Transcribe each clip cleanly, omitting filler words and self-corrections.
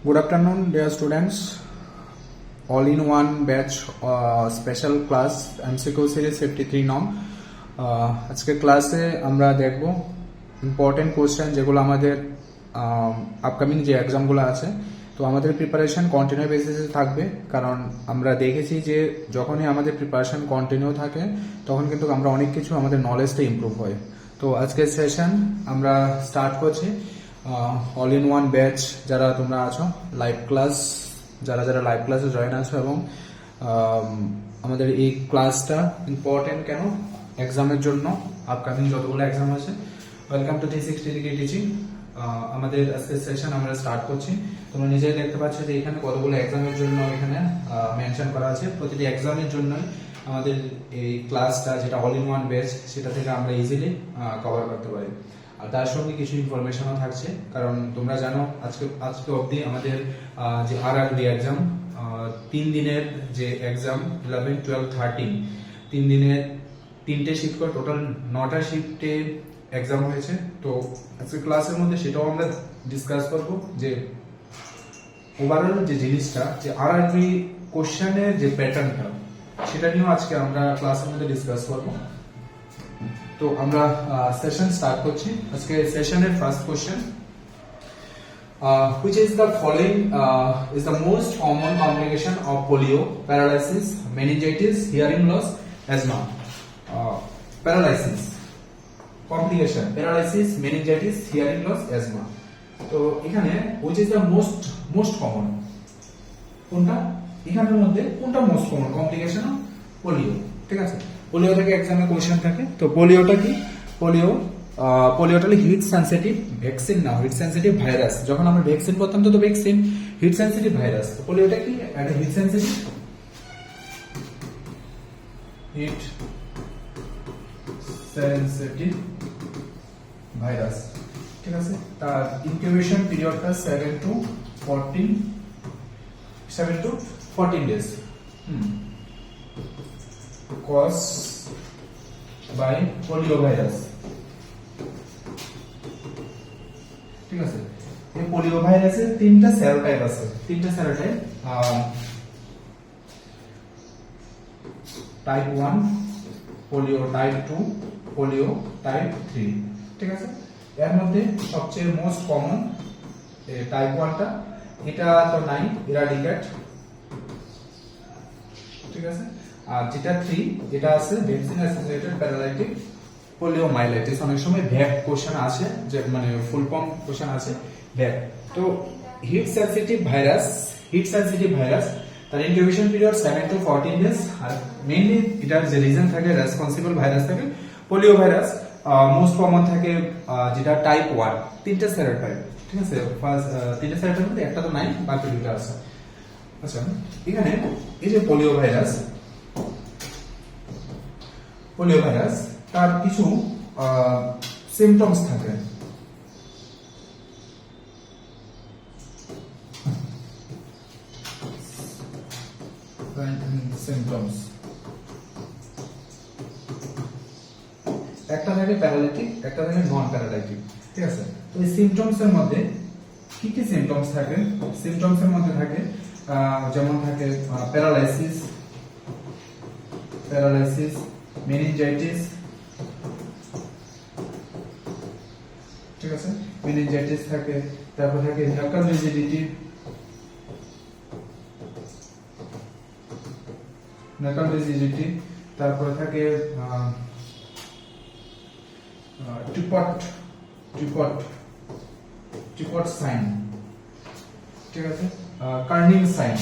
Good afternoon, dear students. All in one batch special class MCQ series 53 norm. আজকে ক্লাসে আমরা দেখব important question যেগুলো আমাদের আপকামিং যে এক্সামগুলো আছে, তো আমাদের প্রিপারেশন কন্টিনিউ বেসিসে থাকবে। কারণ আমরা দেখেছি যে যখনই আমাদের প্রিপারেশন কন্টিনিউ থাকে তখন কিন্তু আমরা অনেক কিছু আমাদের নলেজটা ইমপ্রুভ হয়। তো আজকের সেশন আমরা স্টার্ট করছি অল ইন ওয়ান ব্যাচ যারা তোমরা আছো, লাইভ ক্লাস যারা যারা লাইভ ক্লাসে জয়েন আছো, এবং আমাদের এই ক্লাসটা ইম্পর্টেন্ট কেন এক্সামের জন্য, আপকামিং যতগুলো এক্সাম আছে। Welcome to 360 degree teaching. আমাদের আজকের সেশন আমরা স্টার্ট করছি। তোমরা নিজেই দেখতে পাচ্ছ যে এখানে কতগুলো এক্সামের জন্য এখানে মেনশন করা আছে। প্রতিটি এক্সামের জন্যই আমাদের এই ক্লাসটা যেটা অল ইন ওয়ান ব্যাচ, সেটা থেকে আমরা ইজিলি কভার করতে পারি। আর তার সঙ্গে কিছু ইনফরমেশনও থাকছে, কারণ তোমরা জানো আজকে অবধি আমাদের যে RRB এক্সাম 3 দিনের যে এক্সাম 11, 12, 13 3 দিনের 3টে শিফট করে টোটাল 9টা শিফটে এক্সাম হয়েছে। তো আজকে ক্লাসের মধ্যে সেটাও আমরা ডিসকাস করব যে ওভারঅল যে জিনিসটা, যে RRB কোশ্চেনের যে প্যাটার্নটা, সেটা নিয়েও আজকে আমরা ক্লাসের মধ্যে ডিসকাস করব। তো আমরা সেশন স্টার্ট করছি। আজকে সেশনের first question, which is the following is the most common complication of polio, paralysis, meningitis, hearing loss, asthma. Paralysis complication, paralysis, meningitis, hearing loss, asthma. তো এখানে which is the most common, কোনটা এখানের মধ্যে কোনটা most common complication of polio? ঠিক আছে, polio থেকে এক্সামে কোশ্চেন থাকে। তো পোলিওটা কি? পোলিওটা হলো হিট সেনসিটিভ ভ্যাকসিন, না হিট সেনসিটিভ ভাইরাস। যখন আমরা ভ্যাকসিন করতাম তো ভ্যাকসিন হিট সেনসিটিভ ভাইরাস। তো পোলিওটা কি? একটা হিট সেনসিটিভ ভাইরাস। ঠিক আছে, তার ইনকিউবেশন পিরিয়ডটা 7 to 14 days. Caused by polio virus. ঠিক আছে, এই পোলিও ভাইরাসের 3টা সেরোটাইপ আছে। 3টা serotype, type 1 polio, type 2 polio, type 3। ঠিক আছে, এর মধ্যে সবচেয়ে মোস্ট কমন টাইপ 1টা, এটা তো নাই, ইরাডিকেট। ঠিক আছে, আর যেটা 3 এটা আছে ভ্যাকসিন অ্যাসোসিয়েটেড প্যারালাইটিক পোলিওমাইলাইটিস। অনেক সময় ভ্যাক কোশ্চেন আসে, যে মানে ফুল ফর্ম কোশ্চেন আসে ভ্যাক। তো হিট সেনসিটিভ ভাইরাস তার ইনকিউবেশন পিরিয়ড 7 to 14 ডেজ। আর মেইনলি এটার যে রিজন থাকে, রেসপন্সিবল ভাইরাস থাকে পোলিও ভাইরাস। মোস্ট কমন থাকে যেটা টাইপ 1, 3টা সেরোটাইপ। ঠিক আছে, ফার্স্ট 3টা সেরোটাইপ মধ্যে একটা তো নাই, বাকি দুটো আছে। আচ্ছা, এখানে এই যে পোলিও ভাইরাস তার কিছু সিমটমস থাকে। সিমটমস একটা থাকে প্যারালাইটিক, একটা থাকে নন প্যারালাইটিক। ঠিক আছে, তো এই সিমটমস এর মধ্যে কি কি সিমটমস থাকে? সিমটমস এর মধ্যে থাকে যেমন থাকে প্যারালাইসিস, মেনিনজাইটিস। ঠিক আছে, মেনিনজাইটিস থাকে, তারপর থাকে নাকাল রিজিডিটি, তারপর থাকে টিপট সাইন। ঠিক আছে, কার্নিং সাইন।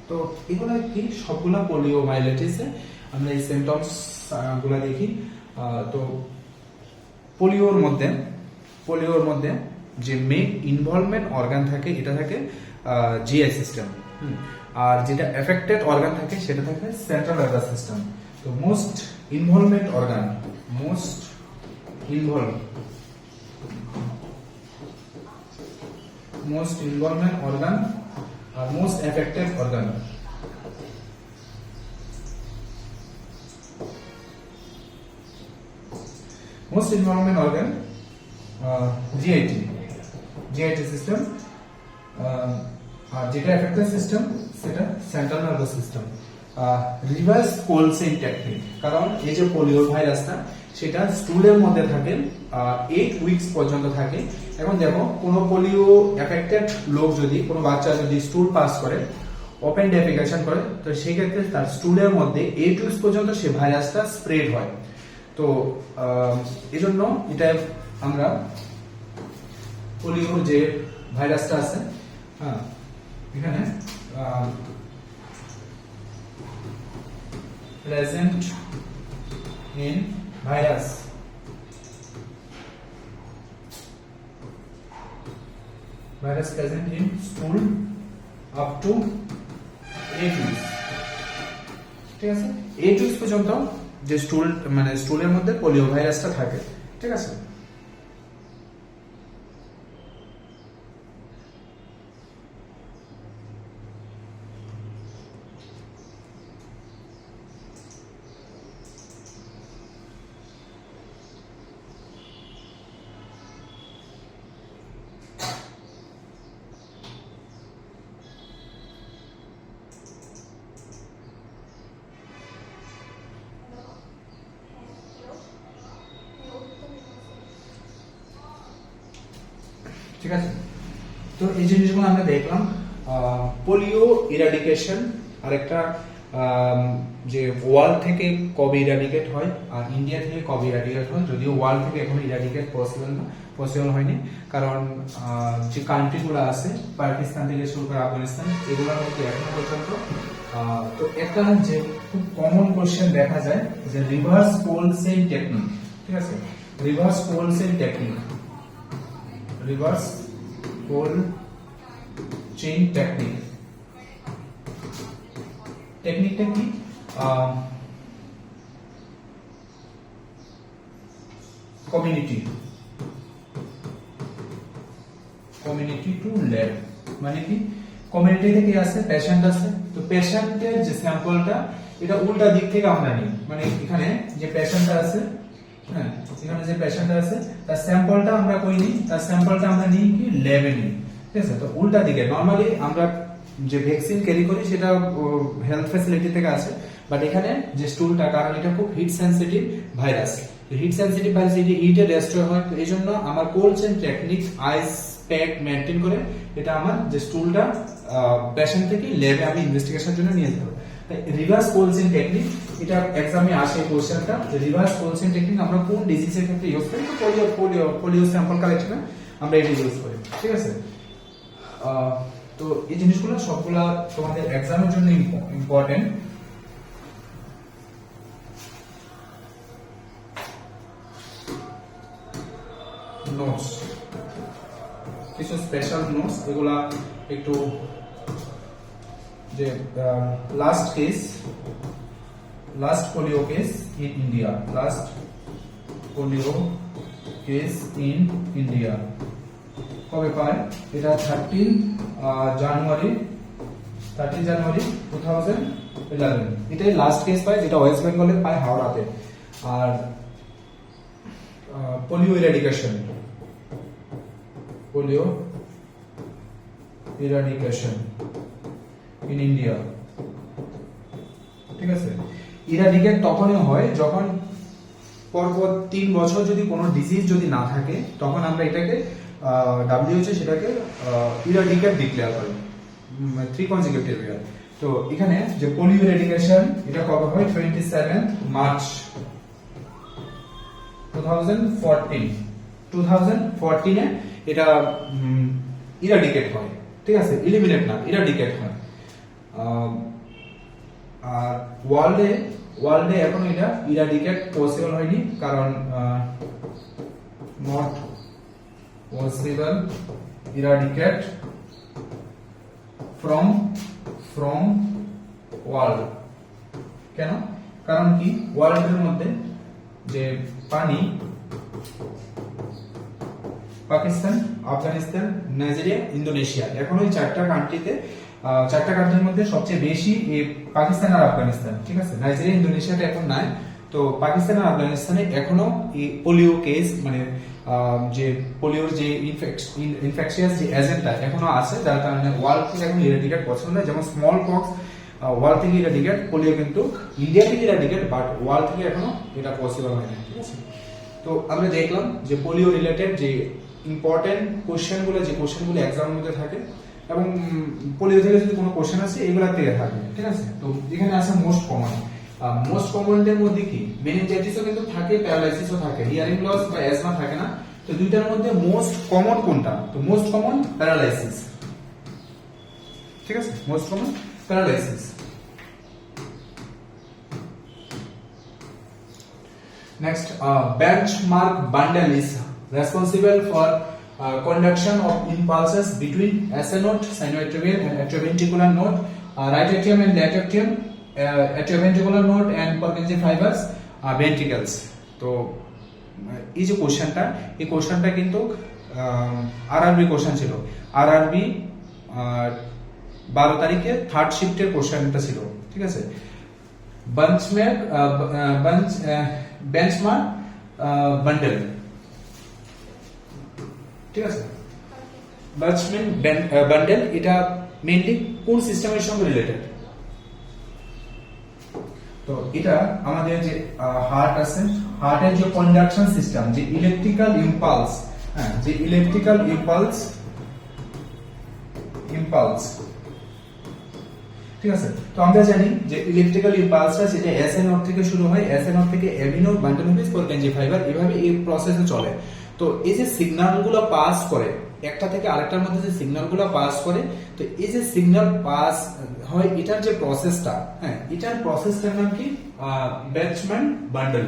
তো এগুলা কি? সবগুলা পোলিওমাইলাইটিসে আমরা এই সিমটমস গুলা দেখি। তো পোলিওর মধ্যে যে মেইন ইনভলভমেন্ট অর্গান থাকে, এটা থাকে জিআই সিস্টেম। আর যেটা এফেক্টেড অর্গান থাকে সেটা থাকে সেন্ট্রাল নার্ভাস সিস্টেম। তো মোস্ট ইনভলভমেন্ট অর্গান আর most affected organ. Most involvement organ GIT, GIT system. আর যেটা এফেক্টেড সিস্টেম সেটা central nervous system. Reverse cold chain technique, কারণ এই যে পোলিও ভাইরাসটা সেটা স্টুলের মধ্যে থাকে 8 উইকস পর্যন্ত থাকে। এখন দেখো কোনো পোলিও এফেক্টেড লোক যদি, কোনো বাচ্চা যদি স্টুল পাস করে, ওপেন ডেফিকেশন করে, তো সেই ক্ষেত্রে তার স্টুলের মধ্যে 8 উইকস পর্যন্ত সে ভাইরাসটা স্প্রেড হয়। তো এই জন্য এটা আমরা পোলিও যে ভাইরাসটা আছে, হ্যাঁ, এখানে present in virus present in স্টুল up to 8 weeks. ঠিক আছে, 8 উইকস পর্যন্ত যে স্টুল মানে স্টুলের মধ্যে পোলিও ভাইরাসটা থাকে। ঠিক আছে, ঠিক আছে। তো এই জিনিসগুলো আমরা দেখলাম। পোলিও ইরাডিকেশন আর একটা যে ওয়ার্ল্ড থেকে কবে ইরাডিকেট হয় আর ইন্ডিয়া থেকে কবে ইরাডিকেট হয়, যদিও ওয়ার্ল্ড থেকে এখনো ইরাডিকেট পসিবল হয়নি, কারণ যে কান্ট্রিগুলো আছে পাকিস্তান থেকে শুরু করে আফগানিস্তান, এগুলোর মধ্যে এখনো পর্যন্ত। তো একটা যে খুব কমন কোশ্চেন দেখা যায় যে রিভার্স কোল্ড চেইন টেকনিক। ঠিক আছে, reverse cold chain technique, reverse cold chain technique. টেকনিকটা কি? কমিউনিটি টু ল্যাব, মানে কি কমিউনিটি থেকে আসে, পেশেন্ট আছে, তো পেশেন্টের যে স্যাম্পলটা এটা উল্টা দিক থেকে আমরা নিই, মানে এখানে যে পেশেন্টটা আছে, হ্যাঁ, এখানে যে পেশেন্টটা আছে তার স্যাম্পলটা আমরা কই নিই, তার স্যাম্পলটা আমরা নিই কি ল্যাবে নিই। ঠিক আছে, তো উল্টা দিকে নরমালি আমরা যে ভ্যাকসিন ক্যারি করি সেটা হেলথ ফ্যাসিলিটি থেকে আসে, বাট এখানে যে স্টুলটা, কারণ এটা খুব heat sensitive virus, heat sensitive virus এটি হিটে ডেস্ট্রয় হয়, তো এই জন্য আমার cold chain technique ice pack maintain করে এটা আমার যে স্টুলটা পেশেন্ট থেকে ল্যাবে আমি ইনভেস্টিগেশনের জন্য নিয়ে যাবো। তাই রিভার্স কোল্ড চেইন টেকনিক, এটা এক্সামে আসে কোশ্চেনটা, যে রিভার্স কোল্ড চেইন টেকনিক আমরা কোন ডিজিজের ক্ষেত্রে ইউজ করি, তো পোলিও স্যাম্পল কালেকশনে আমরা এটা ইউজ করি। ঠিক আছে, তো এই জিনিসগুলো সবগুলা তোমাদের এক্সামের জন্য ইম্পর্টেন্ট। নোটস, কিছু স্পেশাল নোটস, এগুলা একটু যে last polio case in India, last polio case in India কবে পায়? এটা 13 জানুয়ারি 2011, এটাই লাস্ট কেস পায়, যেটা ওয়েস্ট বেঙ্গলে পায়, হাওড়াতে। আর পোলিও ইরাডিকেশন ইন ইন্ডিয়া। ঠিক আছে, ইরাডিকেট তখনই হয় যখন পরপর 3 বছর যদি কোনো ডিজিজ যদি না থাকে, তখন আমরা এটাকে WHO সেটাকে ইরাডিকেট ডিক্লেয়ার করে 3 consecutive year। তো এখানে যে পোলিও ইরাডিকেশন এটা কবে হয়? 27 মার্চ 2014 এ এটা ইরাডিকেট হয়। ঠিক আছে, এলিমিনেট না, ইরাডিকেট হয়। আর ওয়ার্ল্ডে এখন এটা ইরাডিকেট পসিবল হয়নি, কারণ not possible eradicate from world. কেন? কারণ কি, ওয়ার্ল্ডের মধ্যে যে পানি, পাকিস্তান, আফগানিস্তান, নাইজেরিয়া, ইন্দোনেশিয়া, এখন ওই 4টা কান্ট্রির মধ্যে সবচেয়ে বেশি পাকিস্তান আর আফগানিস্তান। ঠিক আছে, নাইজেরিয়া, ইন্দোনেশিয়াটা এখন নাই। তো তো পাকিস্তান আর আফগানিস্তানে এখনো এই পোলিও কেস মানে যে পোলিওর যে ইনফেকশিয়াস যে এজেন্টটা এখনো আছে, যার কারণে ওয়ার্ল্ড থেকে এখন ইরাডিকেট পসিবল নয়। যেমন স্মল পক্স ওয়ার্ল্ড থেকে ইরাডিকেট, পোলিও কিন্তু ইন্ডিয়া থেকে ইরাডিকেট, বাট ওয়ার্ল্ড থেকে এখনো এটা পসিবল হয় না, ঠিক আছে। তো আমরা দেখলাম যে পোলিও রিলেটেড যে ইম্পর্টেন্ট কোশ্চেনগুলো, যে কোশ্চেনগুলো এক্সামের মধ্যে থাকে এবং পোলিও থেকে যদি কোনো কোশ্চেন আছে এগুলা থেকে থাকবে, ঠিক আছে। তো এখানে আছে মোস্ট কমনের মধ্যে কি মেনিনজাইটিসও কিন্তু থাকে, প্যারালাইসিসও থাকে, হিয়ারিং লস বা অ্যাজমা থাকে না। তো দুইটার মধ্যে মোস্ট কমন কোনটা? তো মোস্ট কমন প্যারালাইসিস, ঠিক আছে, most common paralysis. Next, benchmark bundle is responsible for conduction of impulses between SA node, sinoatrial and atrioventricular node, right atrium and left atrium, atrioventricular node and Purkinje fibers, ventricles. তো এই যে কোশ্চেনটা, এই কোশ্চেনটা কিন্তু RRB question ছিল। RRB 12 তারিখে third শিফটের কোশ্চেনটা ছিল, ঠিক আছে। বেঞ্চমার্ক বান্ডেল, ঠিক আছে। বান্ডেল এটা মেইনলি কোন সিস্টেমের সঙ্গে রিলেটেড? তো এটা আমাদের যে হার্ট আছে, হার্টের যে কন্ডাকশন সিস্টেম, যে ইলেকট্রিক্যাল ইম্পালস, হ্যাঁ, যে ইলেকট্রিক্যাল ইম্পালস, ঠিক আছে। তো আমরা জানি যে ইলেকট্রিক্যাল ইম্পালসটা যেটা এসএ নোড থেকে শুরু হয়, এসএ নোড থেকে AV node, bundle node, Purkinje fibre, এভাবে এই প্রসেসে চলে। তো এই যে সিগন্যালগুলো পাস করে একটা থেকে আরেকটার মধ্যে, যে সিগন্যালগুলো পাস করে, তো এই যে সিগন্যাল পাস হয় এটার যে প্রসেসটা, হ্যাঁ, এটার প্রসেসটার নাম কি? বেঞ্চমার্ক বান্ডেল,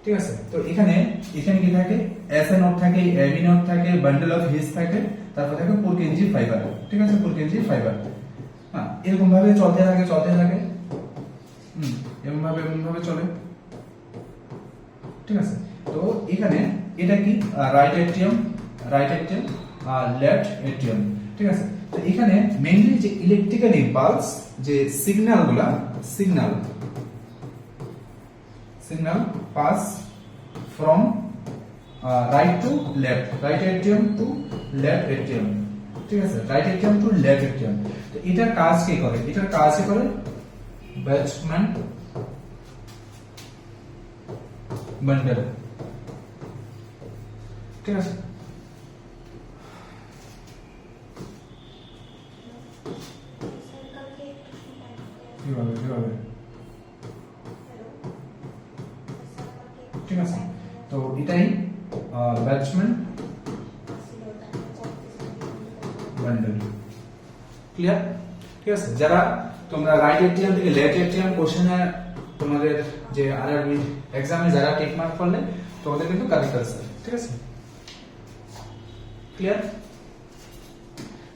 ঠিক আছে। তো এখানে কি থাকে? এসএ নোড থাকে, এবি নোড থাকে, বান্ডেল অফ হিস থাকে, তারপর থাকে Purkinje ফাইবার, ঠিক আছে, Purkinje ফাইবার। হ্যাঁ, এরকম ভাবে চলতে থাকে, এরকম ভাবে চলে, ঠিক আছে। তো এখানে এটা কি? রাইট এট্রিয়াম, লেফট এট্রিয়াম, ঠিক আছে। তো এখানে মেইনলি যে ইলেকট্রিক্যাল ইম্পালস, যে signal pass from right to left, right atrium to left atrium, ঠিক আছে, right atrium to left atrium. তো এটার কাজ কে করে? এটার কাজ করে বেঞ্চমার্ক বান্ডেল, ঠিক আছে। কিভাবে ঠিক আছে। তো এটাই বেঞ্চমার্ক বান্ডেল, ক্লিয়ার, ঠিক আছে। যারা তোমরা রাইট এট্রিয়াম থেকে লেফট এট্রিয়াম কোশ্চেনে তোমাদের যে আরআরবি এক্সামে যারা টিক মার্ক করলে তোমাদের কিন্তু কারেক্ট আনসার, ঠিক আছে, ক্লিয়ার।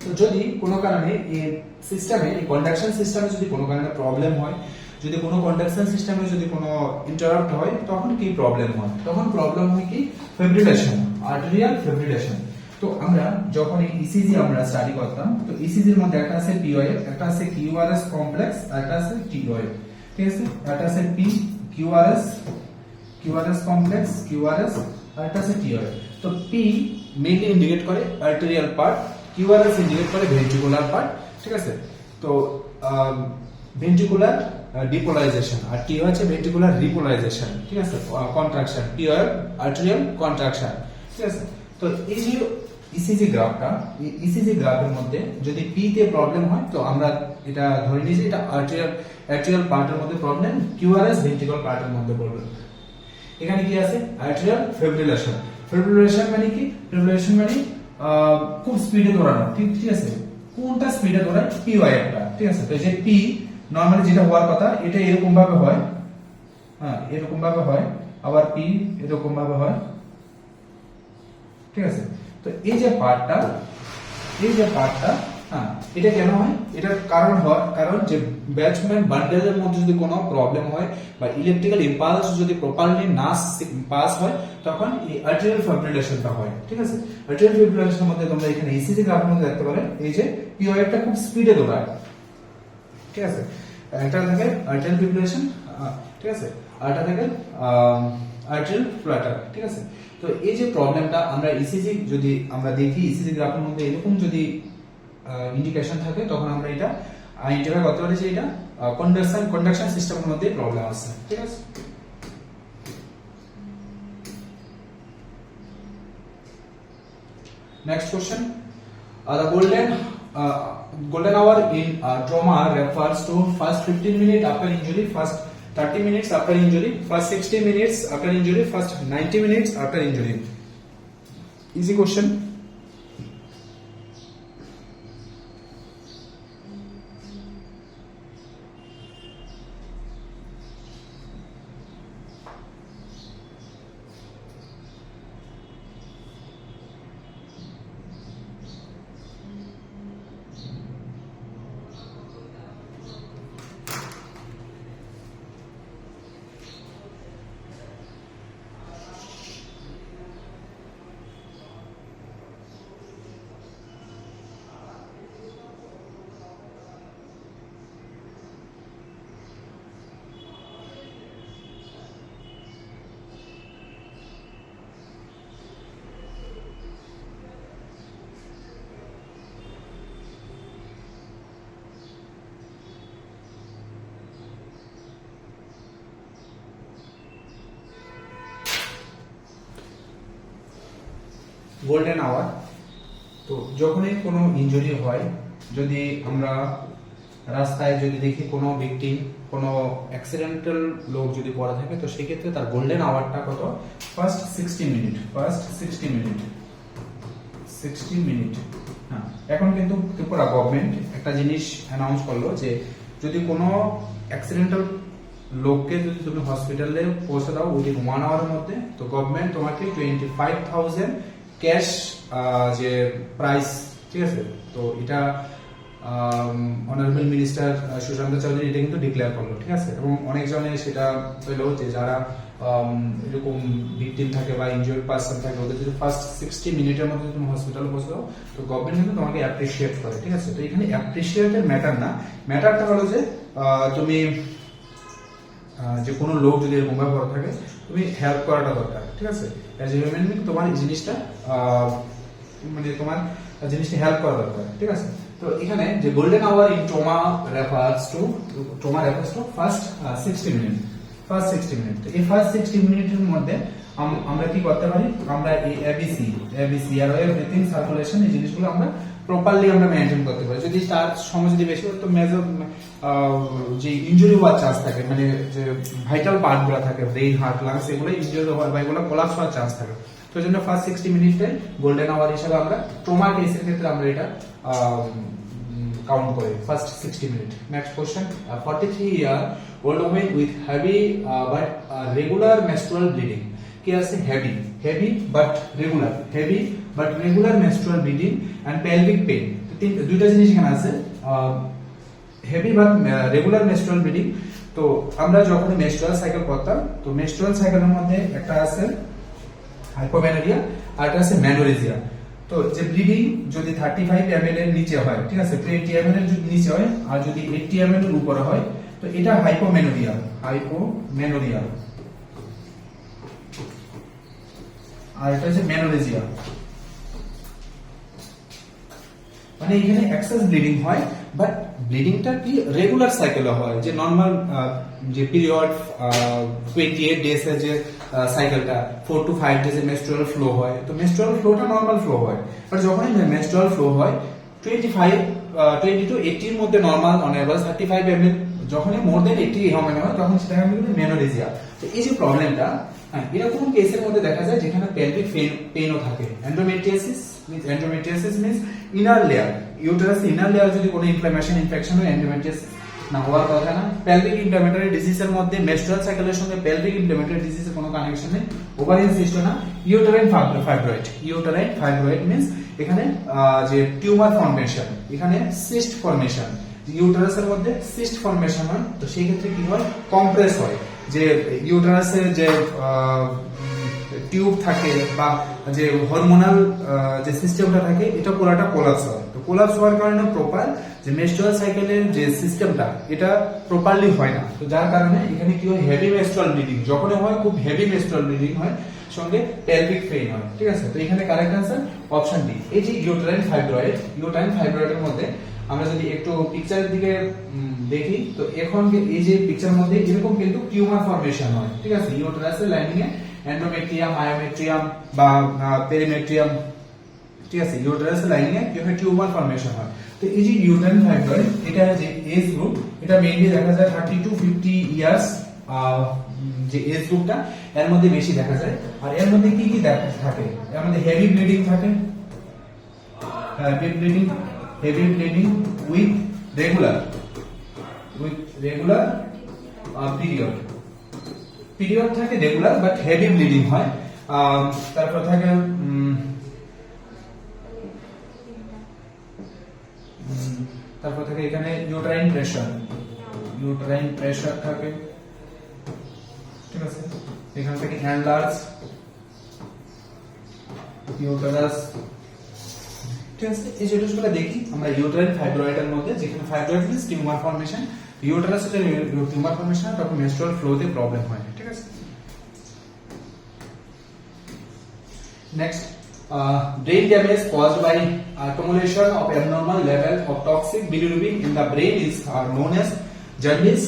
তো যদি কোনো কারণে এই সিস্টেমে, এই কন্ডাকশন সিস্টেমে যদি কোনো কারণে প্রবলেম হয়, যদি কোনো কন্ডাকশন সিস্টেমে যদি কোনো ইন্টারাপ্ট হয়, তখন কি প্রবলেম হয়? তখন প্রবলেম হয় কি? Fibrillation, arterial fibrillation. তো আমরা যখন এই ইসিজি আমরা স্টাডি করতাম, তো ইসিজির মধ্যে একটা আছে পিওএফ, একটা আছে কিউআরএস কমপ্লেক্স, আর একটা আছে টিওএফ, ঠিক আছে। একটা আছে পি কিউআরএস কমপ্লেক্স, কিউআরএস, আর একটা আছে টিওএফ। তো পি মেইনলি ইন্ডিকেট করে আর্টেরিয়াল পার্ট, কিউআরএস ইন্ডিকেট করে ভেন্ট্রিকুলার পার্ট, ঠিক আছে। তো ভেন্ট্রিকুলার ডিপোলারাইজেশন, আর টি হচ্ছে ভেন্ট্রিকুলার রিপোলারাইজেশন, ঠিক আছে, কন্ট্রাকশন, পিওএফ আর্টেরিয়াল কন্ট্রাকশন, ঠিক আছে। তো এই যে ইসিজি গ্রাফটা, এই ইসিজি গ্রাফের মধ্যে যদি পি তে প্রবলেম হয়, তো আমরা এটা ধরে নিই যে এটা আর্টেরিয়াল পার্টের মধ্যে প্রবলেম, কিউআরএস ভেন্ট্রিকুলার পার্টের মধ্যে প্রবলেম। এখানে কি আছে? Arterial fibrillation. ফিব্রিলেশন মানে কি? ফিব্রিলেশন মানে খুব স্পিডে দৌড়ানো, ঠিক আছে। কোনটা স্পিডে দৌড়ায়? পিওয়াইটা, ঠিক আছে। তো যে পি নরমালি যেটা হওয়ার কথা, এটা এরকম ভাবে হয়, হ্যাঁ, এরকম ভাবে হয়, আবার পি এরকম ভাবে হয়, ঠিক আছে। তো এই যে পার্টটা, হ্যাঁ, এটা কেন হয়? এটার কারণ যে বেঞ্চমার্ক বান্ডেলের মধ্যে যদি কোনো প্রবলেম হয় বা ইলেকট্রিক্যাল ইম্পালস যদি প্রপারলি না পাস হয়, তখন এই আর্টেরিয়াল ফিব্রিলেশনটা হয়, ঠিক আছে। আর্টেরিয়াল ফিব্রিলেশনের মধ্যে তোমরা এখানে ইসিজি গ্রাফের মধ্যে দেখতে পারে এই যে পিওএফটা খুব স্পিডে দৌড়ায়, ঠিক আছে। একটা থাকে আর্টেরিয়াল ফিব্রিলেশন, ঠিক আছে, আর এটা থাকে আর্টেরিয়াল ফ্লাটার। ঠিক আছে, তো এই যে প্রবলেমটা আমরা ইসিজি যদি আমরা দেখি, ইসিজি গ্রাফের মধ্যে এরকম যদি ইন্ডিকেশন থাকে, তখন আমরা এটা আইডেন্টিফাই করতে পারি যে এটা কন্ডাকশন সিস্টেমের মধ্যে প্রবলেম আছে। ঠিক আছে, next question. The golden hour in trauma refers to first 15 minutes after injury, first 30 minutes after injury, first 60 minutes after injury, first 90 minutes after injury. Easy question. Golden hour, তো যখনই কোনো injury হয়, যদি আমরা রাস্তায় যদি দেখি কোনো ভিকটিম, কোনো অ্যাক্সিডেন্টাল লোক যদি পড়ে থাকে, তো সেক্ষেত্রে তার গোল্ডেন আওয়ারটা কত? First 60 minute. হ্যাঁ, এখন কিন্তু ত্রিপুরা গভর্নমেন্ট একটা জিনিস অ্যানাউন্স করলো যে যদি কোনো অ্যাক্সিডেন্টাল লোককে যদি তুমি হসপিটালে পৌঁছে দাও উইদিন 1 আওয়ারের মধ্যে, তো গভর্নমেন্ট তোমাকে 25,000 ক্যাশ যে প্রাইস, ঠিক আছে, তো এটা অনারেবল মিনিস্টার সুশান্ত চৌধুরী এটা কিন্তু ডিক্লেয়ার করলো। ঠিক আছে, এবং অনেকজনে সেটা পেলো যে যারা এরকম ভিকটিম থাকে বা ইনজুর্ড পারসন থাকে, ওদের যদি ফার্স্ট 60 মিনিটের মধ্যে তুমি হসপিটালে পৌঁছে দাও, তো গভর্নমেন্ট কিন্তু তোমাকে অ্যাপ্রিসিয়েট করে। ঠিক আছে, তো এখানে অ্যাপ্রিসিয়েটের ম্যাটার না, ম্যাটারটা হলো যে তুমি যে কোনো লোক যদি এরকম ভাবে থাকে, তুমি হেল্প করাটা দরকার। ঠিক আছে, অ্যাজ এ হিউম্যান বিং তোমার এই জিনিসটা মানে তোমার জিনিসটা হেল্প করা দরকার। ঠিক আছে, তো এখানে যে golden hour in trauma refers to first 60 minute. এই ফার্স্ট 60 মিনিটের মধ্যে আমরা কি করতে পারি? আমরা এই এবিসি এয়ারওয়ে ব্রিথিং সার্কুলেশন এই জিনিসগুলো আমরা প্রপারলি আমরা মেইনটেইন করতে পারি। যদি তার সময় যদি বেশি হয়, তো মেজর যে ইনজুরি হওয়ার চান্স থাকে, মানে যে ভাইটাল পার্টগুলো থাকে, ব্রেইন, হার্ট, লাংস, এগুলো ইনজুরি হওয়ার বা এগুলো কোলাপস হওয়ার চান্স থাকে। তো এই জন্য ফার্স্ট 60 মিনিটে গোল্ডেন আওয়ার হিসেবে আমরা ট্রমা কেসের ক্ষেত্রে আমরা এটা কাউন্ট করি, first 60 minute. Next question, 43-year-old woman with heavy but regular menstrual bleeding. কি আছে? Heavy but regular menstrual bleeding and pelvic pain। দুইটা জিনিস এখানে আছে, heavy but regular menstrual bleeding। তো আমরা যখন মেনস্ট্রুয়াল সাইকেল করতাম, তো মেনস্ট্রুয়াল সাইকেলের মধ্যে একটা আছে হাইপোমেনোরিয়া আর একটা আছে মেনোরেজিয়া। তো যে ব্লিডিং যদি 35 ml এর নিচে হয়, ঠিক আছে, 20 ml এর যদি নিচে হয় আর যদি 80 ml এর উপরে হয়, তো এটা হাইপোমেনোরিয়া। আর এটা হচ্ছে মেনোরেজিয়া। মানে এখানে এক্সেস ব্লিডিং হয়, বাট ব্লিডিংটা কি রেগুলার সাইকেলে হয়, যে নরমাল যে পিরিয়ড 28 ডেজ এর যে সাইকেলটা 4 to 5 ডেজ এর মেনস্ট্রুয়াল ফ্লো হয়, তো মেনস্ট্রুয়াল ফ্লোটা নরমাল ফ্লো হয়। বাট যখনই মেনস্ট্রুয়াল ফ্লো হয় 20 to 80 এর মধ্যে নরমাল, অন এভারেজ 35 ml, যখনই মোর দেন 80 হয় তখন সেটা মেনোরেজিয়া। তো এই যে প্রবলেমটা, এরকম কেসের মধ্যে দেখা যায় যেখানে পেলভিক পেইনও থাকে। Endometriosis means inner layer, uterus inner layer যদি কোনো ইনফেকশন হয়, এন্ডোমেট্রিয়াসিস না হওয়ার কথা না। পেলভিক ইনফ্ল্যামেটরি ডিজিজের মধ্যে মেনস্ট্রুয়াল সাইকেলের সঙ্গে পেলভিক ইনফ্ল্যামেটরি ডিজিজের কোনো কানেকশন নেই। ওভারিয়ান সিস্ট না, ইউটেরাইন ফাইব্রয়েড মিন্স এখানে যে টিউমার ফর্মেশন, এখানে সিস্ট ফর্মেশন, ইউটেরাসের মধ্যে সিস্ট ফর্মেশন হয়। তো সেই ক্ষেত্রে কি হয়? কম্প্রেস হয়, যে ইউটেরাসের যে টিউব থাকে বা যে হরমোনাল যে সিস্টেমটা থাকে এটা পুরোটা কোলাপস হয়। তো কোলাপস হওয়ার কারণে প্রপার যে মেনস্ট্রুয়াল সাইকেলের যে সিস্টেমটা এটা প্রপারলি হয় না। তো যার কারণে এখানে কি হয়, হেভি মেনস্ট্রুয়াল ব্লিডিং যখন হয়, খুব হেভি মেনস্ট্রুয়াল ব্লিডিং হয়, সঙ্গে পেলভিক পেইন হয়। ঠিক আছে, তো এখানে কারেক্ট आंसर অপশন ডি। এই যে ইউটেরাইন ফাইব্রয়েডের মধ্যে আমরা যদি একটু পিকচারের দিকে দেখি, তো এখন এই যে পিকচারের মধ্যে এরকম কিন্তু টিউমার ফর্মেশন হয়। ঠিক আছে, ইউটেরাসের লাইনিং এ এন্ডোমেট্রিয়াম, মায়োমেট্রিয়াম বা পেরিমেট্রিয়াম, ঠিক আছে, ইউটেরাসের লাইনিং এ কি হয়, টিউমার ফর্মেশন হয়। তো এই যে ইউটেরাইন ফাইব্রয়েড, এটা যে এজ গ্রুপ, এটা মেইনলি দেখা যায় 30 to 50 ইয়ার্স যে এজ গ্রুপটা এর মধ্যে বেশি দেখা যায়। আর এর মধ্যে কি কি থাকে, এর মধ্যে হেভি ব্লিডিং থাকে, heavy bleeding with regular period থাকে রেগুলার বাট হেভি ব্লিডিং হয়। তারপর থাকে এখানে ইউটেরাইন প্রেসার থাকে। ঠিক আছে, এখান থেকে হ্যান্ডলার্স, ইউটেরাস। ঠিক আছে, এই জিনিসগুলো দেখি আমরা ইউটেরাইন ফাইব্রয়েডের মধ্যে, যেখানে fibroid means tumour formation, uterus এর টিউমার ফর্মেশন, তখন মেনস্ট্রুয়াল ফ্লোতে প্রবলেম হয়। ঠিক আছে, next, brain damage caused by accumulation of abnormal level of toxic bilirubin in the brain is known as jaundice,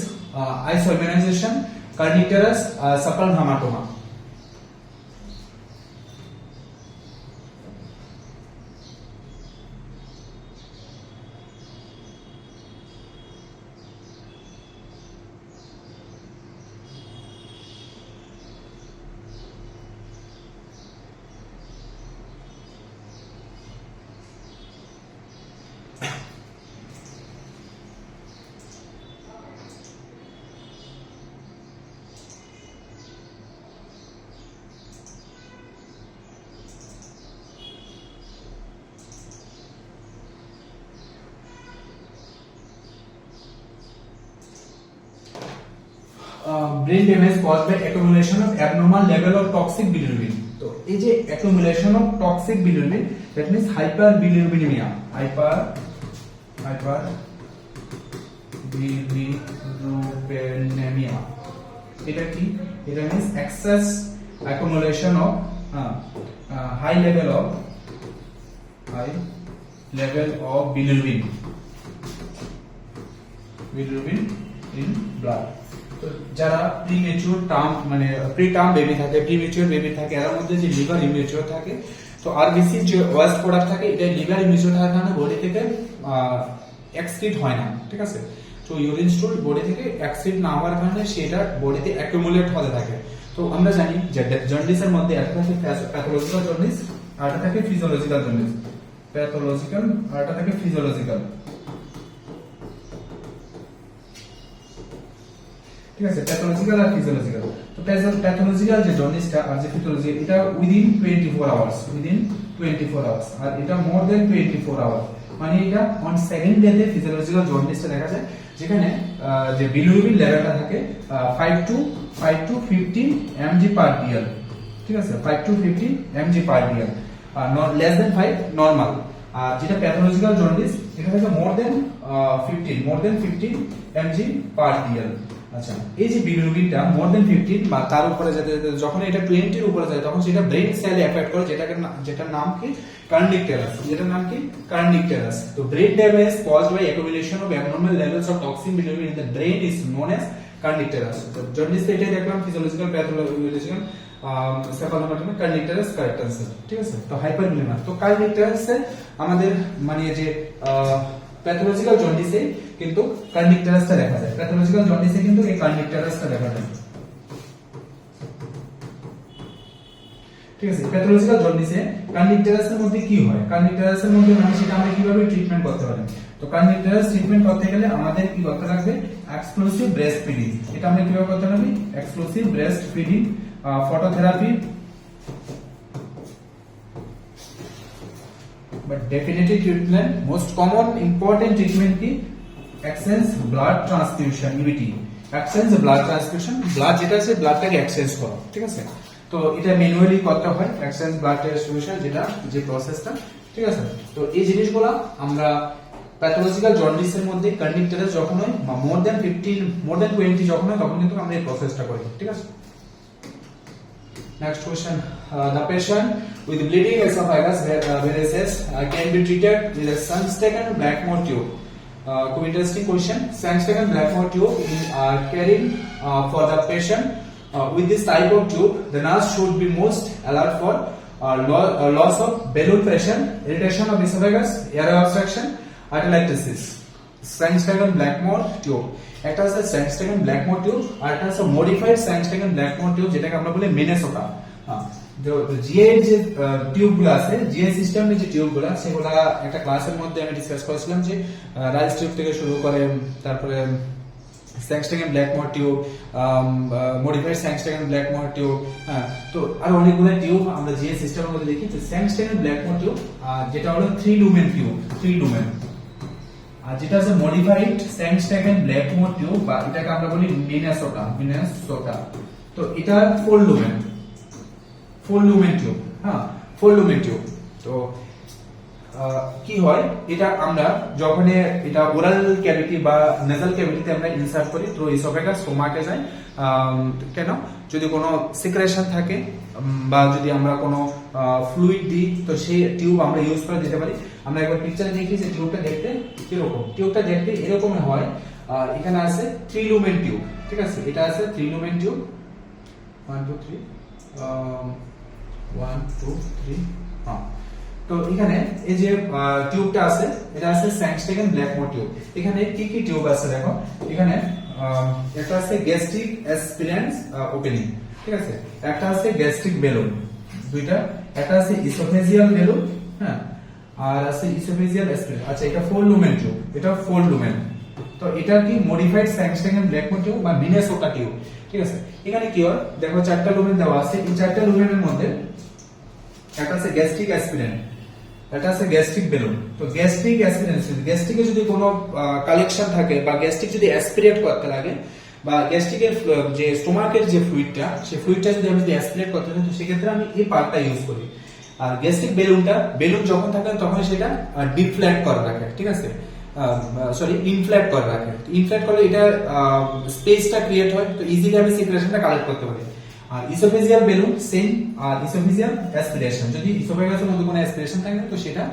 isoimmunization, kernicterus, supple hematoma. Brain damage caused by accumulation of abnormal level of toxic bilirubin. তো এই যে accumulation of toxic bilirubin, that means hyperbilirubinemia, hyperbilirubinemia, এটা কি, এটা means excess accumulation of high level of bilirubin in blood. তো যারা premature term মানে preterm baby থাকে, প্রিমেচিউর বেবি থাকে, এর মধ্যে যে লিভার ইমেচিউর থাকে, তো আরবিসি যে ওয়েস্ট প্রোডাক্ট থাকে, এটা লিভার ইমেচিউর থাকার কারণে বডি থেকে এক্সক্রিট হয় না। ঠিক আছে, তো ইউরিন স্টুল বডি থেকে এক্সক্রিট না হওয়ার কারণে সেটা বডিতে অ্যাকুমুলেট হতে থাকে। তো আমরা জানি যে জন্ডিসের মধ্যে একটা থাকে প্যাথোলজিক্যাল জন্ডিস, আর একটা থাকে ফিজিওলজিক্যাল জন্ডিস। প্যাথোলজিক্যাল আর একটা থাকে ফিজিওলজিক্যাল। ঠিক আছে, প্যাথোলজিক্যাল আর ফিজিওলজিক্যাল। তো প্যাথোলজিক্যাল যে জন্ডিসটা আর যে ফিজিওলজি, এটা উইদিন 24 আওয়ার্স, আর এটা মোর দেন 24 আওয়ার্স, মানে এটা অন সেকেন্ড ডেতে ফিজিওলজিক্যাল জন্ডিসটা দেখা যায়, যেখানে যে বিলিরুবিন লেভেলটা থাকে 5 to 15 mg per dl। ঠিক আছে, 5 to 15 mg per dl, not less than 5 normal. আর যেটা প্যাথোলজিক্যাল জন্ডিস, এটা থাকে মোর দেন 15 mg per dl। আচ্ছা, এই যে বিলিরুবিনটা মোর দেন 15 বা তার উপরে যখন এটা 20 এর উপরে যায়, তখন সেটা ব্রেন সেলে এফেক্ট করে, যেটার নাম কি, কার্নিকটেরাস। তো brain damage caused by accumulation of abnormal levels of toxin bilirubin in the brain is known as kernicterus. তো জন্ডিস এটাই দেখলাম, physiological, pathological, cephalometric, kernicterus correct answer. ঠিক আছে, তো হাইপারবিলিরুবিন। তো কার্নিকটেরাসে আমাদের মানে যে প্যাথোলজিক্যাল জন্ডিসে কিন্তু কার্নিকটেরাসটা দেখা যায়, প্যাথোলজিক্যাল জন্ডিসে কিন্তু এই কার্নিকটেরাসটা দেখা যায়। ঠিক আছে, প্যাথোলজিক্যাল জন্ডিসে কার্নিকটেরাসের মধ্যে কি হয়, কার্নিকটেরাসের মধ্যে মানে সেটা আমরা কিভাবে ট্রিটমেন্ট করতে পারি। তো কার্নিকটেরাস ট্রিটমেন্ট করতে গেলে আমাদের কি করতে লাগবে, এক্সক্লুসিভ ব্রেস্ট ফিডিং। এটা আমরা কিভাবে করতে পারি, exclusive breast feeding, phototherapy, but definitive treatment, most common important treatment की exchange blood transfusion, EBT, exchange blood transfusion, blood যেটা আছে ব্লাডটাকে এক্সচেঞ্জ করা। ঠিক আছে, তো এটা ম্যানুয়ালি করতে হয় ফ্র্যাকশন ব্লাড ট্রান্সফিউশন যেটা যে প্রসেসটা, ঠিক আছে। তো এই জিনিসগুলো আমরা প্যাথোলজিক্যাল জন্ডিসের মধ্যে কন্ডিক্টরেস যখন হয় মোর দ্যান 20 যখন হয় তখন কিন্তু আমরা এই প্রসেসটা করি, ঠিক আছে। Next question. The patient with bleeding esophagus varices can be treated with a Sandstein Blackmore tube. Could be interesting question. Sandstein Blackmore tube is carried for the patient. With this type of tube, the nurse should be most alert for loss of balloon pressure, irritation of esophagus, airway obstruction, atelectasis. Sandstein Blackmore tube. একটা আছে স্যান্ডস্টেইন Blakemore tube আর একটা আছে modified Sengstaken Blakemore tube যেটাকে আমরা বলি Minnesota. GI যে টিউবগুলো আছে, GI সিস্টেমের যে টিউবগুলো সেগুলো একটা ক্লাসের মধ্যে আমি ডিসকাস করেছিলাম যে রাইস টিউব থেকে শুরু করে তারপরে Sengstaken Blakemore tube, modified Sengstaken Blakemore tube, হ্যাঁ। তো আর অনেকগুলো টিউব আমরা জিআই সিস্টেমের মধ্যে দেখি। তো স্যান্ডস্টেইন ব্ল্যাকমোর টিউব যেটা হলো 3 লুমেন টিউব, 3 লুমেন। আর যেটা আছে মডিফাইড স্যান্ডস্টেইন ব্ল্যাকমোর টিউব বা এটাকে আমরা বলি মিনেসোটা। তো এটা 4 লুমেন টিউব, হ্যাঁ 4 লুমেন টিউব। তো কি হয় এটা আমরা যখন এটা ওরাল ক্যাভিটি বা নেজাল ক্যাভিটিতে আমরা ইনসার্ট করি থ্রু ইসোফেগাস স্টোমাকে যায়, কেন যদি কোনো সিক্রেশন থাকে বা যদি আমরা কোনো ফ্লুইড দিই তো সেই টিউব আমরা ইউজ করে দিতে পারি। আমরা একবার পিকচারে দেখি যে টিউবটা দেখতে কিরকম। টিউবটা দেখতে এরকমই হয় আর এখানে আছে 3 লুমেন টিউব, ঠিক আছে। এটা আছে 3 লুমেন টিউব 1 2 3 1 2 3, হ্যাঁ। তো এখানে এই যে টিউবটা আছে এটা আছে স্যান্ডস্টেইন ব্ল্যাকমোর টিউব। এখানে কি কি টিউব আছে দেখো, এখানে একটা আছে গ্যাস্ট্রিক অ্যাসপিরেন্স ওপেনিং, ঠিক আছে। একটা আছে গ্যাস্ট্রিক বেলুন, দুইটা, একটা আছে ইসোফেজিয়াল বেলুন, হ্যাঁ, আর আছে ইসোফেজিয়াল অ্যাসপিরেন্স। আচ্ছা এটা 4 লুমেন টিউব, এটা 4 লুমেন। তো এটা কি মডিফাইড স্যান্ডস্টেইন ব্ল্যাকমোর টিউব বা মিনেসোটা টিউব, ঠিক আছে। এখানে কি হয় দেখো 4টা লুমেন দেওয়া আছে। এই 4টা লুমেনের মধ্যে একটা আছে গ্যাস্ট্রিক অ্যাসপিরেন্ট, এটা আছে গ্যাস্ট্রিক বেলুন। তো গ্যাস্ট্রিক অ্যাসপিরেন্স, গ্যাস্ট্রিকে যদি কোনো কালেকশন থাকে বা গ্যাস্ট্রিক যদি অ্যাসপিরেট করতে লাগে বা গ্যাস্ট্রিকের যে স্টোমাকের যে ফ্লুইডটা সেই ফ্লুইডটা যদি আমি অ্যাসপিরেট করতে লাগে তো সেক্ষেত্রে আমি এই পার্টটা ইউজ করি। আর গ্যাস্ট্রিক বেলুন যখন থাকে তখন সেটা ডিফ্ল্যাট করে রাখে, ঠিক আছে, সরি ইনফ্ল্যাট করে রাখে। ইনফ্ল্যাট করলে এটা স্পেসটা ক্রিয়েট হয়, তো ইজিলি আমি সিক্রেশনটা কালেক্ট করতে পারি। আর ইসোফেজিয়াল বেলুন সেম, আর ইসোফেজিয়াল অ্যাসপিরেশন যদি ইসোফেগাসের মধ্যে কোনো অ্যাসপিরেশন থাকে তো সেটা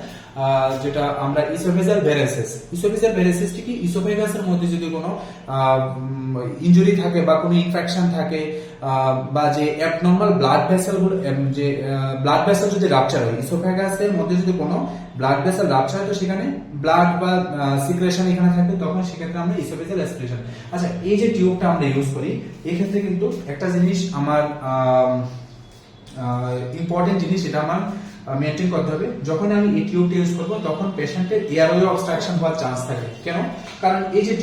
যেটা আমরা ইসোফেজিয়াল ভেরেসিস। ইসোফেজিয়াল ভেরেসিসটি কি ইসোফেগাসের মধ্যে যদি কোনো ইনজুরি থাকে বা কোনো ইনফেকশন থাকে বা যে অ্যাবনরমাল ব্লাড ভেসেলগুলো, যে ব্লাড ভেসেল যদি রাপচার হয়, ইসোফেগাসের মধ্যে যদি কোনো ব্লাড ভেসেল রাপচার হয় তো সেখানে ব্লাড বা সিক্রেশন এখানে থাকে, তখন সেক্ষেত্রে আমরা ইসোফেজিয়াল অ্যাসপিরেশন। আচ্ছা এই যে টিউবটা আমরা ইউজ করি এই ক্ষেত্রে কিন্তু একটা জিনিস আমার ইম্পর্টেন্ট জিনিস এটা আমার মেনটেন করতে হবে। যখন আমি এই টিউবটা ইউজ করবো তখন পেশেন্টের এয়ারওয়ে অবস্ট্রাকশন হওয়ার চান্স থাকে। কেন? কারণ এই যে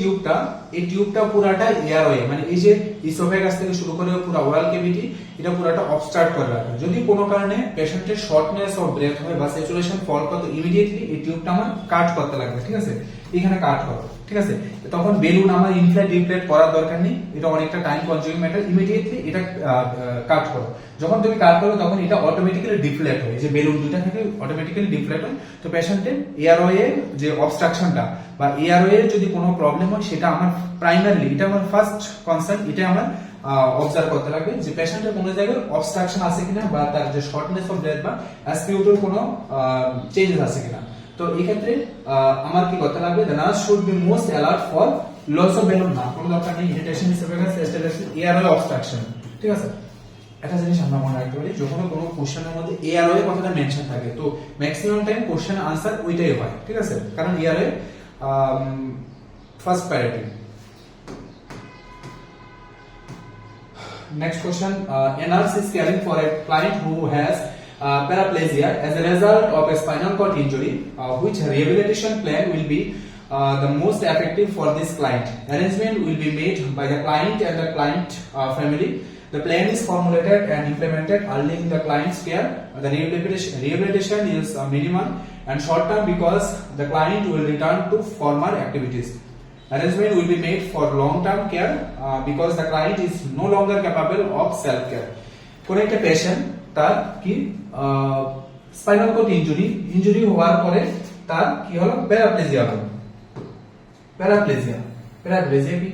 টিউবটা পুরাটা এয়ারওয়ে, মানে এই যে ইসোফেগাস থেকে শুরু করে পুরো ওরাল ক্যাভিটি এটা পুরাটা অবস্ট্রাক্ট করে রাখে। যদি কোনো কারণে পেশেন্টের শর্টনেস অফ ব্রেথ হয় বা স্যাচুরেশন ফল করে ইমিডিয়েটলি এই টিউবটা আমার কাট করতে লাগবে, ঠিক আছে, এখানে কাট করো, ঠিক আছে। তখন বেলুন আমার ইনফ্লেট ডিফ্লেট করার দরকার নেই, এটা অনেকটা টাইম কনজিউমিং ম্যাটার, ইমিডিয়েটলি এটা কাট করো। যখন তুমি কাট করো তখন এটা অটোমেটিক্যালি ডিফ্লেট হয়, যে বেলুন দুটা থেকে অটোমেটিক্যালি ডিফ্লেট হয়। তো পেশেন্টের এয়ারওয়ে যে অবস্ট্রাকশনটা বা এয়ারওয়ে যদি কোনো প্রবলেম হয় সেটা আমার প্রাইমারিলি, এটা আমার ফার্স্ট কনসার্ন, এটা আমার অবজার্ভ করতে লাগবে যে পেশেন্টের কোনো জায়গায় অবস্ট্রাকশন আছে কিনা বা তার যে শর্টনেস অফ ব্রেথ বা অ্যাসপিউটোর কোনো চেঞ্জেস আছে কিনা। তো এই ক্ষেত্রে আমার কি করতে লাগবে, the nurse should be most alert for loss of balloon, না কোনো দরকার নেই, ইরিটেশন ইসোফেগাস এয়ারওয়ে অবস্ট্রাকশন, ঠিক আছে। একটা জিনিস আমরা মনে রাখতে পারি, যখন কোনো কোশ্চেনের মধ্যে এয়ারওয়ে কথাটা মেনশন থাকে তো ম্যাক্সিমাম টাইম কোশ্চেন আনসার ওইটাই হয়, ঠিক আছে, কারণ airway first priority. Next question, a nurse is caring for a client who has paraplegia as a result of a spinal cord injury, which rehabilitation plan will be the most effective for this client. Arrangement will be made by the client and the client family. The plan is formulated and implemented early in the client's care. The rehabilitation is minimal and short term because the client will return to former activities. Arrangement will be made for long term care because the client is no longer capable of self care. কোন একটা patient তার কি spinal cord injury হওয়ার পরে তার কি হলো paraplegia হলো। প্যারাপ্লেজিয়া কি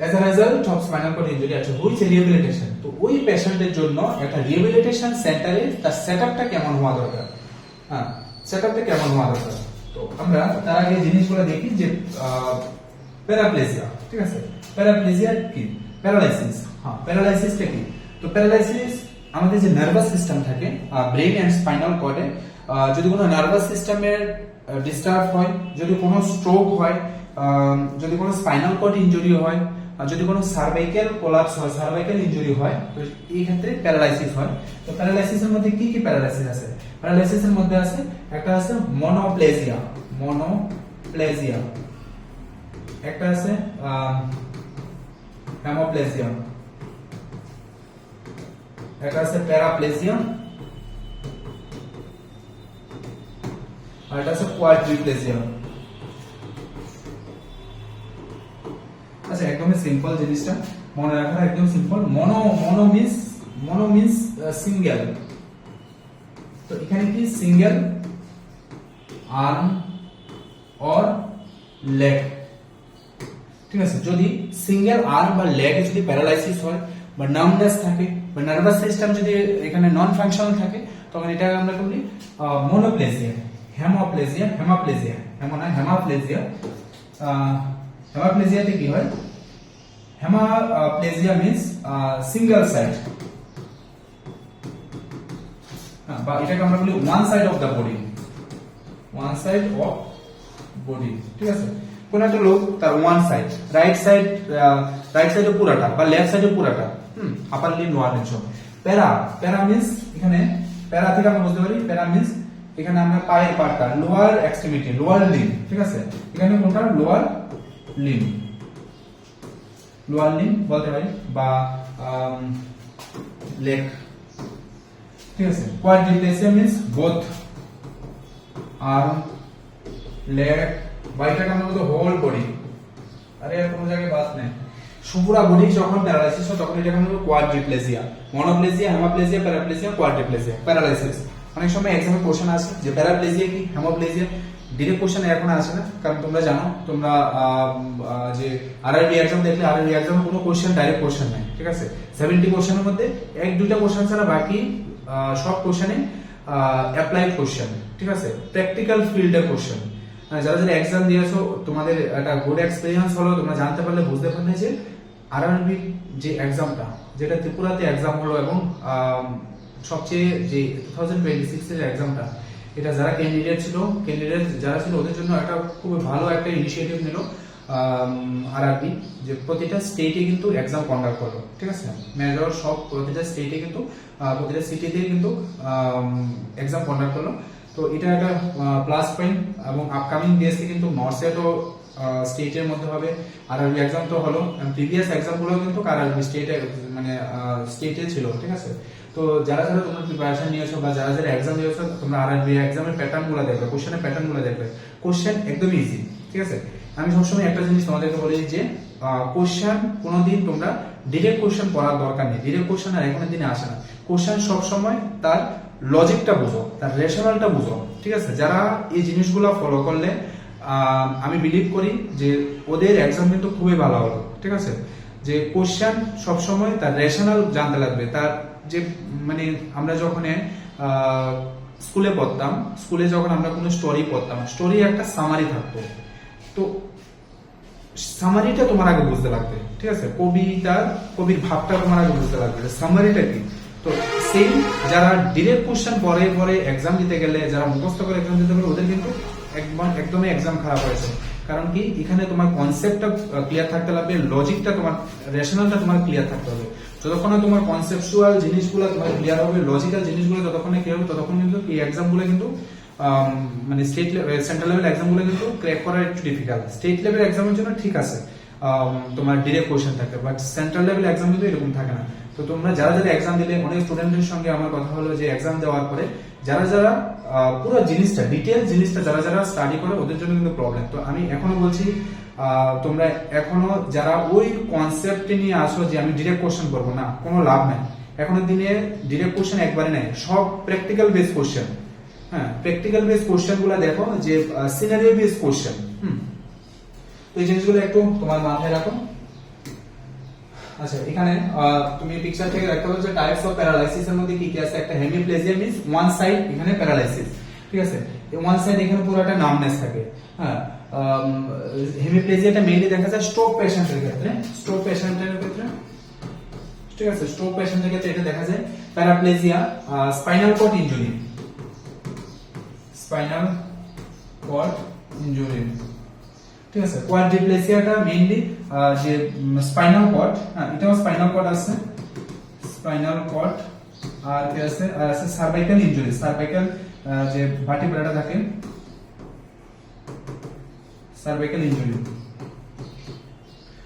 as a result of spinal cord injury আছে হুইচ রিহ্যাবিলিটেশন। তো ওই পেশেন্টের জন্য একটা রিহ্যাবিলিটেশন সেন্টারে তার সেটআপটা কেমন হওয়া দরকার, হ্যাঁ সেটআপটা কেমন হওয়া দরকার। তো আমরা তার আগে জিনিসগুলো দেখি যে প্যারাপ্লেজিয়া, ঠিক আছে, প্যারাপ্লেজিয়া কি প্যারালাইসিস। হ্যাঁ প্যারালাইসিসটা কি? তো প্যারালাইসিস আমাদের যে নার্ভাস সিস্টেম থাকে ব্রেন এন্ড স্পাইনাল কর্ডে যদি কোনো নার্ভাস সিস্টেমের ডিস্টার্ব হয়, যদি কোনো স্ট্রোক হয়, যদি কোনো স্পাইনাল কর্ড ইনজুরি হয়, যদি কোনো সার্ভাইকাল কোলাপস হয়, সার্ভাইকাল ইনজুরি হয়, তো এই ক্ষেত্রে প্যারালাইসিস হয়। তো প্যারালাইসিসের মধ্যে কি কি প্যারালাইসিস আছে? প্যারালাইসিসের মধ্যে আছে একটা আছে মনোপ্লেজিয়া, একটা আছে হেমোপ্লেজিয়া, একটা আছে প্যারাপ্লেজিয়া, আর এটা আছে কোয়াড্রিপ্লেজিয়া। আচ্ছা একদমই সিম্পল জিনিসটা মনে রাখা, একদম সিম্পল। মনো মিন্স সিঙ্গেল। তো এখানে কি সিঙ্গেল আর্ম অর লেগ, ঠিক আছে। যদি সিঙ্গেল আর্ম বা লেগ যদি প্যারালাইসিস হয় বা নার্ভনেস থাকে বা নার্ভাস সিস্টেম যদি এখানে নন ফাংশনাল থাকে তখন এটাকে আমরা বলি মনোপ্লেজিয়া। হেমাপ্লেজিয়াতে কি হয়? হেমাপ্লেজিয়া মিন্স সিঙ্গেল সাইড, বা এটাকে আমরা বলি one side of the body, ঠিক আছে। কোন একটা লোক তার ওয়ান সাইড, রাইট সাইডে পুরাটা বা লেফট সাইডে পুরাটা, আপার লিম্ব লোয়ার লিম্ব সব। প্যারা মিন্স এখানে প্যারা থেকে আমরা বুঝতে পারি প্যারা মিন্স এখানে আমরা পায়ের পাটটা লোয়ার এক্সট্রিমিটি, লোয়ার লিম্ব, ঠিক আছে। এখানে কোনটা লোয়ার লিম্ব বলতে পারি বা লেগ, ঠিক আছে। Quadriplegia means both arm leg বা এটাকে আমরা বলতে হোল বডি। আরে আর কোনো জায়গায় বাদ নেই, পুরা বডি যখন প্যারালাইসিস হয় তখন এটাকে আমরা বলবো quadriplegia. Monoplegia, hemiplegia, paraplegia, quadriplegia, paralysis. অনেক সময় এক্সামে কোশ্চেন আসে যে প্যারাপ্লেজিয়া কি, হেমোপ্লেজিয়া। ডিরেক্ট কোশ্চেন এখন আসে না, কারণ তোমরা জানো তোমরা যে আরআরবি এক্সাম দেখলে আরআরবি এক্সামে কোনো কোশ্চেন ডাইরেক্ট কোশ্চেন নাই, ঠিক আছে। 70 কোশ্চেনের মধ্যে 1-2টা কোশ্চেন ছাড়া বাকি সব কোশ্চেনে অ্যাপ্লাইড কোশ্চেন, ঠিক আছে, প্র্যাকটিক্যাল ফিল্ডের কোশ্চেন। যারা এক্সাম দিয়েছো তোমাদের একটা গুড এক্সপেরিয়েন্স হলো, তোমরা জানতে পারলে বুঝতে পারলে যে আরআরবি যে এক্সামটা যেটা ত্রিপুরাতে এক্সাম হলো এবং সবচেয়ে যে 2026 এর এক্সামটা, এটা যারা ক্যান্ডিডেট যারা ছিল ওদের জন্য একটা খুব ভালো একটা ইনিশিয়েটিভ নিল আরআরবি, যে প্রতিটা স্টেটে কিন্তু এক্সাম কন্ডাক্ট করলো, ঠিক আছে। মেজর সব প্রতিটা স্টেটে কিন্তু প্রতিটা সিটিতে কিন্তু এক্সাম কন্ডাক্ট করলো। তো এটা একটা প্লাস পয়েন্ট, এবং আপকামিং ডেজে কিন্তু নর্থ স্টেটের মধ্যে হবে আরআরবি এক্সাম। তো হলো প্রিভিয়াস এক্সামগুলো কিন্তু আরআরবি স্টেটে ছিল, ঠিক আছে। তো যারা তোমরা প্রিপারেশন নিয়েছো বা যারা এক্সাম দিয়েছো তোমরা আরআরবি এক্সামের প্যাটার্নগুলো দেখবে, কোশ্চেনের প্যাটার্নগুলো দেখবে। কোশ্চেন একদম ইজি, ঠিক আছে। আমি সবসময় একটা জিনিস তোমাদেরকে বলি যে কোশ্চেন কোনোদিন তোমরা ডিরেক্ট কোশ্চেন পড়ার দরকার নেই। ডিরেক্ট কোশ্চেন আর এখনের দিনে আসে না। কোশ্চেন সবসময় তার লজিকটা বুঝো, তার রেশনালটা বুঝো, ঠিক আছে। যারা এই জিনিসগুলো ফলো করলে আমি বিলিভ করি যে ওদের এক্সাম কিন্তু খুবই ভালো হলো, ঠিক আছে। যে কোশ্চেন সবসময় তার রেশনাল জানতে লাগবে, তার যে মানে আমরা যখন স্কুলে পড়তাম, স্কুলে যখন আমরা কোনো স্টোরি পড়তাম, স্টোরি একটা সামারি থাকতো, তো সামারিটা তোমার আগে বুঝতে লাগবে, ঠিক আছে। কবির ভাবটা তোমার আগে বুঝতে লাগবে, সামারিটা কি। তো সেই যারা ডিরেক্ট কোশ্চেন পরে এক্সাম দিতে গেলে, যারা মুখস্থ করে এক্সাম দিতে গেলে, ওদের কিন্তু একদমই এক্সাম খারাপ হয়েছে। কারণ কি এখানে তোমার কনসেপ্টটা ক্লিয়ার থাকতে লাগবে, লজিকটা তোমার, রেশনালটা তোমার ক্লিয়ার থাকতে হবে। যতক্ষণ তোমার কনসেপচুয়াল জিনিসগুলো তোমার ক্লিয়ার হবে, লজিক্যাল জিনিসগুলো যতক্ষণ ক্লিয়ার হবে, ততক্ষণ কিন্তু এই এক্সামগুলো কিন্তু মানে স্টেট সেন্ট্রাল লেভেল এক্সামগুলো কিন্তু ক্র্যাক করা একটু ডিফিকাল্ট। স্টেট লেভেল এক্সামের জন্য ঠিক আছে তোমার ডিরেক্ট কোশ্চেন থাকে, বাট সেন্ট্রাল লেভেল এক্সাম কিন্তু এরকম থাকে না। তো তোমরা যারা এক্সাম দিলে, অনেক স্টুডেন্টের সঙ্গে আমার কথা হলো যে এক্সাম দেওয়ার পরে যারা পুরো জিনিসটা ডিটেইল জিনিসটা যারা স্টাডি করে ওদের জন্য কিন্তু প্রবলেম। তো আমি এখনো বলছি তোমরা এখনো যারা ওই কনসেপ্ট নিয়ে আসো যে আমি ডিরেক্ট কোশ্চেন করবো না, কোনো লাভ নাই। এখনের দিনে ডিরেক্ট কোশ্চেন একবারে নাই, সব প্র্যাকটিক্যাল বেস কোশ্চেন। হ্যাঁ, প্র্যাকটিক্যাল বেস কোশ্চেন গুলো দেখো যে সিনারিও বেস কোশ্চেন। তো এই জিনিসগুলো একটু তোমার মাথায় রাখো। আচ্ছা, এখানে তুমি পিকচার থেকে দেখতে পাচ্ছ টাইপস অফ প্যারালাইসিস এর মধ্যে কি কি আছে। একটা হেমিপ্লেজিয়া মিন্স ওয়ান সাইড এখানে প্যারালাইসিস, ঠিক আছে। এই ওয়ান সাইড এখানে পুরোটা নামনেস থাকে। হ্যাঁ, হেমিপ্লেজিয়াটা মেইনলি দেখা যায় স্ট্রোক পেশেন্টের ক্ষেত্রে, স্ট্রোক পেশেন্টের ক্ষেত্রে, ঠিক আছে। স্ট্রোক পেশেন্টের ক্ষেত্রে এটা দেখা যায়। Paraplegia, spinal cord injury, spinal cord injury, ঠিক আছে। কোয়াড্রিপ্লেজিয়াটা মেইনলি যে স্পাইনাল কর্ড, হ্যাঁ এটাও স্পাইনাল কর্ড আছে, স্পাইনাল কর্ড। আর কি আছে, আছে সার্ভাইকাল ইনজুরি, সার্ভাইকাল যে ভার্টিব্রাটা থাকে, সার্ভাইকাল ইনজুরি,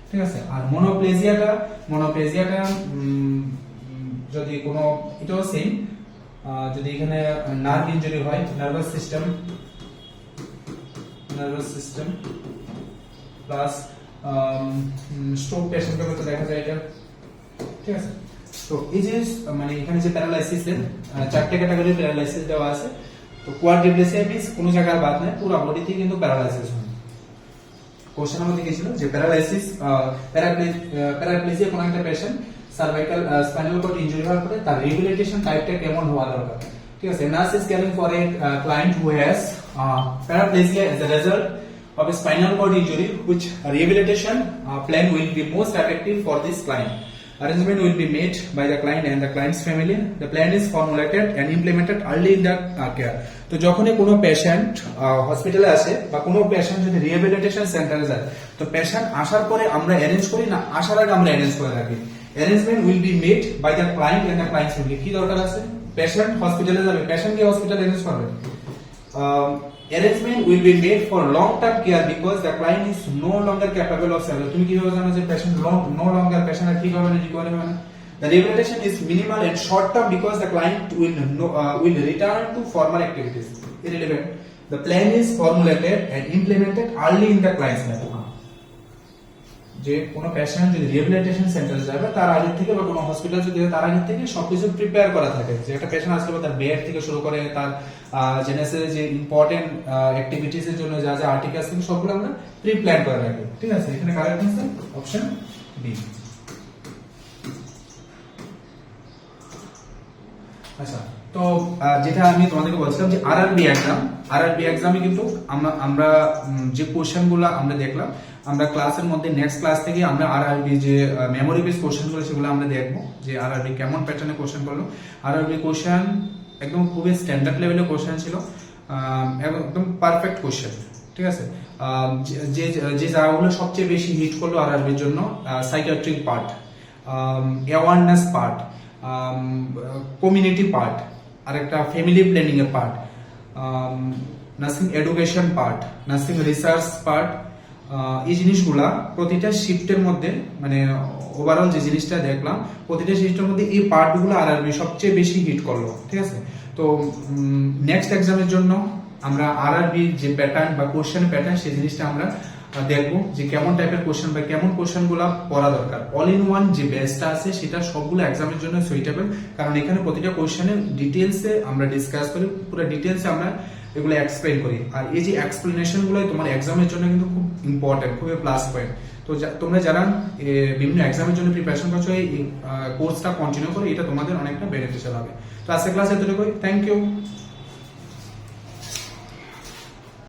ঠিক আছে। আর মনোপ্লেজিয়াটা, মনোপ্লেজিয়াটা যদি কোনো, এটাও সেম, যদি এখানে নার্ভ ইনজুরি হয়, nervous system, nervous system plus stroke পেশেন্টের ক্ষেত্রে দেখা যায় এটা, ঠিক আছে। তো এই যে মানে এখানে যে প্যারালাইসিসের চারটে ক্যাটাগরি প্যারালাইসিস দেওয়া আছে। তো কোয়াড্রিপ্লেজিয়া মিন্স কোনো জায়গার বাদ নাই, পুরো বডিতে কিন্তু প্যারালাইসিস হয়। কোশ্চেনের মধ্যে কি ছিল যে প্যারালাইসিস, প্যারাপ্লেজিয়া কোন একটা patient cervical spinal cord injury হওয়ার পরে তার রিহ্যাবিলিটেশন টাইপটা কেমন হওয়া দরকার, ঠিক আছে। Nurse is caring for a client who has paraplegia as a result of a spinal cord injury, which rehabilitation plan will be most effective for this client. Arrangement will be made by the client and the client's family. The plan is formulated and implemented early in the care. তো যখনই কোনো patient হসপিটালে আসে বা কোনো patient যদি rehabilitation সেন্টারে যায়, তো পেশেন্ট আসার পরে আমরা অ্যারেঞ্জ করি না, আসার আগে আমরা অ্যারেঞ্জ করে রাখি। Arrangement will be made by the client and the client's family. কি দরকার আছে, পেশেন্ট হসপিটালে যাবে, পেশেন্ট কি হসপিটাল অ্যারেঞ্জ করবে। Arrangement will be made for long-term care because the client is no longer capable of survival. তুমি কিভাবে জানো যে পেশেন্ট no longer পেশেন্ট আর ঠিক হবে না, রিকভারি হবে না। The rehabilitation is minimal and short-term because the client will return to former activities. Irrelevant. The plan is formulated and implemented early in the client's life. যে কোনো patient যদি rehabilitation সেন্টারে যাবে তার আগে থেকে বা কোনো হসপিটাল যদি তার আগে থেকে সবকিছু প্রিপেয়ার করা থাকে। যে একটা পেশেন্ট আসলে তার বেড থেকে শুরু করে তার জেনেসিস যে ইম্পর্টেন্ট অ্যাক্টিভিটিস এর জন্য যা যা আর্টিকেলস থেকে সবগুলো আমরা প্রি প্ল্যান করে রাখি, ঠিক আছে। এখানে কারেক্ট আনসার অপশন বি। আচ্ছা, তো যেটা আমি তোমাদেরকে বলছিলাম যে আরআরবি এক্সামে কিন্তু আমরা যে কোশ্চেনগুলো আমরা দেখলাম, আমরা ক্লাসের মধ্যে নেক্সট ক্লাস থেকে আমরা আরআরবি যে মেমোরি বেস কোশ্চেনগুলো সেগুলো আমরা দেখবো যে আরআরবি কেমন প্যাটার্নে কোশ্চেন করলো। আরআরবি কোশ্চেন একদম খুবই স্ট্যান্ডার্ড লেভেলের কোশ্চেন ছিল, একদম পারফেক্ট কোশ্চেন, ঠিক আছে। যে যে জায়গাগুলো সবচেয়ে বেশি হিট করলো আরআরবির জন্য, psychiatric part, awareness part, community part, আর একটা ফ্যামিলি প্ল্যানিং এর part, nursing education part, nursing research part. এই জিনিসগুলা প্রতিটা শিফটের মধ্যে মানে ওভারঅল যে জিনিসটা দেখলাম প্রতিটা শিফটের মধ্যে এই পার্টগুলো আরআরবি সবচেয়ে বেশি হিট করলো, ঠিক আছে। তো নেক্সট এক্সামের জন্য আমরা আরআরবি যে প্যাটার্ন বা কোশ্চেন প্যাটার্ন সেই জিনিসটা আমরা দেখবো যে কেমন টাইপের কোশ্চেন বা কেমন কোশ্চেন গুলা পড়া দরকার। অল ইন ওয়ান যে বেসটা আছে সেটা সবগুলো এক্সামের জন্য সুইটেবল, কারণ এখানে প্রতিটা কোশ্চেনের ডিটেলসে আমরা ডিসকাস করি, পুরো ডিটেলসে আমরা এগুলো এক্সপ্লেন করি। আর এই যে এক্সপ্লেনেশন গুলো তোমার এক্সামের জন্য কিন্তু খুব ইম্পর্টেন্ট, খুবই প্লাস পয়েন্ট। তো তোমরা যারা বিভিন্ন এক্সামের জন্য প্রিপারেশন করছো এই কোর্সটা কন্টিনিউ করো, এটা তোমাদের অনেকটা বেনিফিশিয়াল হবে। তো আজকে ক্লাস এতটুকুই, থ্যাংক ইউ।